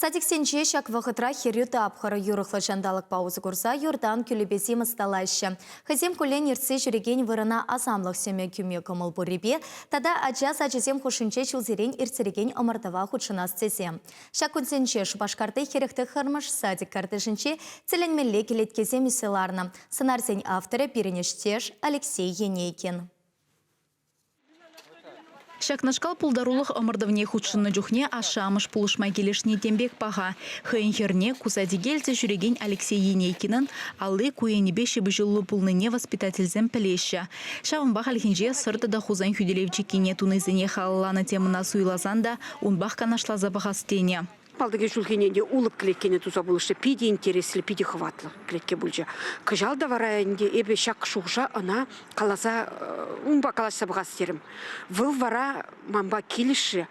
Садиксенче шак вақытра херюта апхара юрықлы жандалық паузы көрса, юрдан күлібезі мұсталайшы. Хызем күлен ерце жүреген вырына асамлық семе күме көміл бұребе, тада аджас аджезем хушынче чулзерен ерцереген омардава худшынас цезем. Шак күнсенче шубашкарды херекті хырмыш садик картышынче целенмелле келеткезе миселарны. Сценарсен авторы Перенештеш Алексей Енейкин. Шакнашкал пулдарулых омырдывне худшынны жүхне ашамыш пулышмай келешне тембек паға. Хыйынхерне кусади гельзе жүреген Алексей Енейкинын аллы куенебе шебіжілі пулныне воспитательзем пілеші. Шавынбақ алхинже сыртыда хузан хүделевчі кене тунызыне халыланы темына суйлазанда унбақ канашлаза бағастене. Балдыге жүлгененде улып клеткені туза болышы пиде интереслі, пиде хватлы клетке бұлжа. Кыжал да варайынде эбе шақ шуғжа ана қаласа, унба қаласа бұғастерім. Выл вара мамба келіші,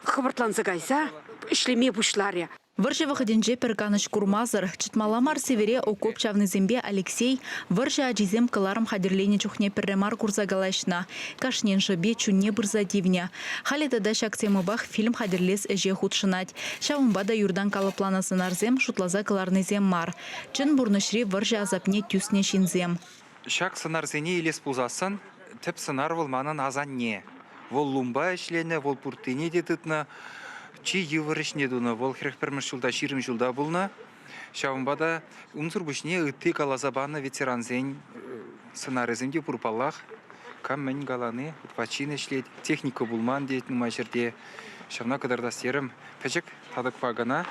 хыбыртланзы гайза, ішлеме бұшларя. Выржы вахыденже перганыш курмазыр, чытмаламар севере окоп чавны зембе Алексей, выржы аджизем кыларым хадерлене чухне перремар курзагалашна, кашнен жыбе чунне бұрзадивня. Халетада шактемы бах фильм хадерлес эже худшынать. Шавымбада юрдан калыплана сынарзем шутлаза кыларнызем мар. Чын бурнышри выржы азапне тюсне шинзем. Шак сынарзене елес пулзасын, тіп сынар волманын азанне. Вол лумба ішлене, вол пуртыне детытна, Чи еврышне дуна, вол хрехпермеш жылда, ширим жылда булна. Шавымбада унсур бушне ытты калазабана ветеранзен сценаризмде пурпаллах. Каммен галаны, утпачин ишлет, техника булман дейтін мажерде. Шавна кадарда серім, пәчек тадық пагана,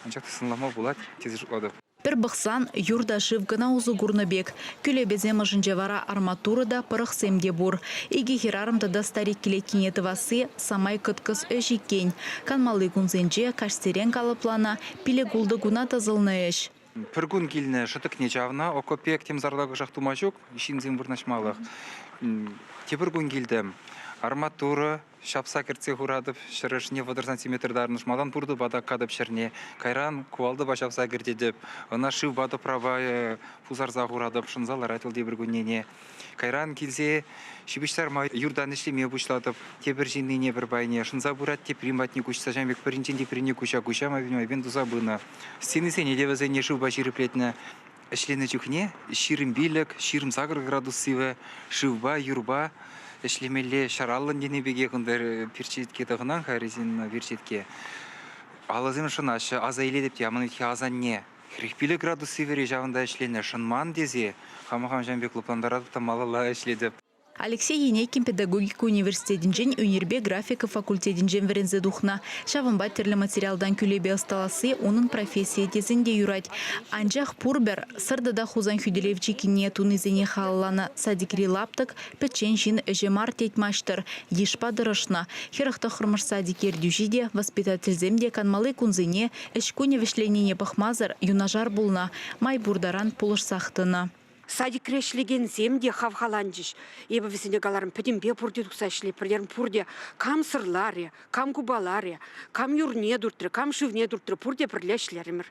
анчақты сынлама булат, тез жутлады. Пір бұқсан юрда шывгына ұзы гурныбек. Күлебезем жынжевара арматурада пырық семде бұр. Иге херарымда да старик келеткенеті васы самай күткіз өжікен. Канмалы күнзенже каштерен калыплана пиле гулды гуна тазылны өш. Пір күн келіне шытық не жавна, окопек темзардағы жақтума жоқ, ішінзен бұрнашмалық. Тепір күн келдім. Арматура, шапса кіртсе хурадып, шырышне водыр сантиметрдарныш мадан бұрды бада кадып шырне. Кайран куалды ба шапса кірдедіп, она шив бады права пузарза хурадып, шынзалар айтылды бір күннене. Кайран келсе, шибіштар ма юрдан ішлеме бұшладып, тебір жиннене бір байне, шынза бұрат теп риматне күшса жәмбек бірінчен тепіріне күша ма беймай бен дұза бұны. Сенесе не девізене шив ба жиріплетіне. Ішлене жүхне, ширым билік, ширым загыр градус сиві, шивба, юрба, Эшлемелле шараллын денебеге күндер перчетке тығынан харизин перчетке. Алазым шынашы аза еле деп ямын өтке азан не. Хрехпилі градус севере жағында эшлене шынман дезе, хамахам жәмбек лұпландарадып тамалала эшледіп. Алексей Енейкин педагогика университетінжен өнербе графика факультетінжен верензе духна. Шавынба терлі материалдан күлебе ысталасы оның профессия тезінде юрать. Анжақ пурбер сырдыда хузан хүделевчі кіне тунызене халланы садикри лаптық пәтчен жин әжемар тетмаштыр. Ешпа дырышна. Херіқті қырмыш садикер дюжиде воспитательземде канмалы күнзене әшкөне вешленене пахмазыр юнажар булна. Май бурдаран пулыш сақтыны. Садик решлеген земде хавхаланжиш. Ебі візіне галарым пәдембе пұрде тұқса ішле, пірдерім пұрде кам сырлария, кам кубалария, кам юрне дұртыры, кам шывне дұртыры пұрде пірле ішлерімір.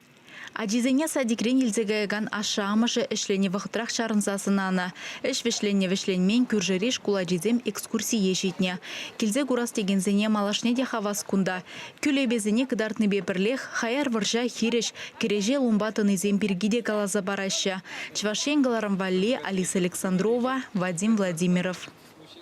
Адизене садикрен елзегайган ашамышы ішлене вақытрақ шарынзасынана. Іш вешленмен күржереш куладизем экскурсие жетіне. Келзе гурас тегензене малашне де хавас кунда. Күлебезіне кыдартны бепірлех, хаяр варжа хиреш, кереже лумбатыны земпергиде калаза бараща. Чвашенгаларым Валли, Алиса Александрова, Вадим Владимиров.